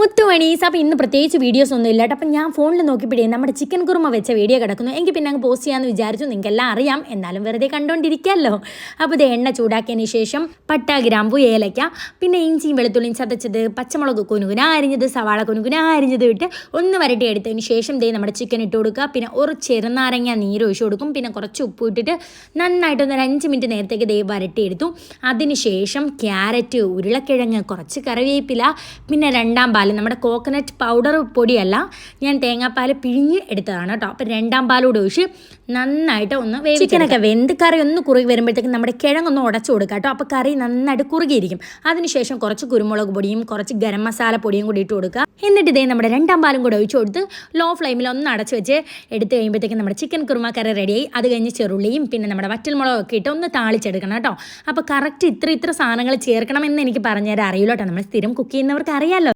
മുത്തുമണീസ്. അപ്പോൾ ഇന്ന് പ്രത്യേകിച്ച് വീഡിയോസ് ഒന്നും ഇല്ല കേട്ടോ. അപ്പം ഞാൻ ഫോണിൽ നോക്കിയപ്പോഴേ നമ്മുടെ ചിക്കൻ കുറുമ വെച്ച വീഡിയോ കിടക്കുന്നു. എനിക്ക് പിന്നെ അങ്ങ് പോസ്റ്റ് ചെയ്യാമെന്ന് വിചാരിച്ചു. നിങ്ങൾക്കെല്ലാം അറിയാം, എന്നാലും വെറുതെ കണ്ടുകൊണ്ടിരിക്കാമല്ലോ. അപ്പോൾ ഇത് എണ്ണ ചൂടാക്കിയതിന് ശേഷം പട്ട, ഗ്രാമ്പു, ഏലയ്ക്ക, പിന്നെ ഇഞ്ചിയും വെളുത്തുള്ളിയും ചതച്ചത്, പച്ചമുളക് കുനുകുന അരിഞ്ഞത്, സവാള കുനുകുന അരിഞ്ഞത് ഇട്ട് ഒന്ന് വരട്ടി എടുത്തതിന് ശേഷം ദേ നമ്മുടെ ചിക്കൻ ഇട്ട് കൊടുക്കുക. പിന്നെ ഒരു ചെറുനാരങ്ങ നീര് ഒഴിച്ച് കൊടുക്കും. പിന്നെ കുറച്ച് ഉപ്പ് ഇട്ടിട്ട് നന്നായിട്ടൊന്ന് 5 മിനിറ്റ് നേരത്തേക്ക് ദേ വരട്ടിയെടുത്തു. അതിന് ശേഷം ക്യാരറ്റ്, ഉരുളക്കിഴങ്ങ്, കുറച്ച് കറിവേപ്പില, പിന്നെ രണ്ടാം പാൽ, നമ്മുടെ കോക്കനട്ട് പൗഡർ പൊടിയല്ല, ഞാൻ തേങ്ങാപ്പാൽ പിഴിഞ്ഞ് എടുത്തതാണ് കേട്ടോ. അപ്പോൾ രണ്ടാം പാലോട് ഒഴിച്ച് നന്നായിട്ട് ഒന്ന് ചിക്കനൊക്കെ വെന്ത് കറി ഒന്ന് കുറുകി വരുമ്പോഴത്തേക്കും നമ്മുടെ കിഴങ്ങൊന്ന് ഉടച്ചു കൊടുക്കുക കേട്ടോ. അപ്പോൾ കറി നന്നായിട്ട് കുറുകിയിരിക്കും. അതിനുശേഷം കുറച്ച് കുരുമുളക് പൊടിയും കുറച്ച് ഗരം മസാല പൊടിയും കൂടി ഇട്ട് കൊടുക്കുക. എന്നിട്ട് ഇതേ നമ്മുടെ രണ്ടാം പാലും കൂടെ ഒഴിച്ചു കൊടുത്ത് ലോ ഫ്ലെയിമിൽ ഒന്ന് അടച്ച് വെച്ച് എടുത്ത് കഴിയുമ്പോഴത്തേക്കും നമ്മുടെ ചിക്കൻ കുറുമ കറി റെഡിയായി. അത് കഴിഞ്ഞ് ചെറുള്ളിയും പിന്നെ നമ്മുടെ വറ്റൽമുളകൊക്കെ ഇട്ട് ഒന്ന് താളിച്ചെടുക്കണം കേട്ടോ. അപ്പോൾ കറക്റ്റ് ഇത്ര സാധനങ്ങൾ ചേർക്കണമെന്ന് എനിക്ക് പറഞ്ഞുതരാൻ അറിയില്ല കേട്ടോ. നമ്മൾ സ്ഥിരം കുക്ക് ചെയ്യുന്നവർക്ക് അറിയാമല്ലോ.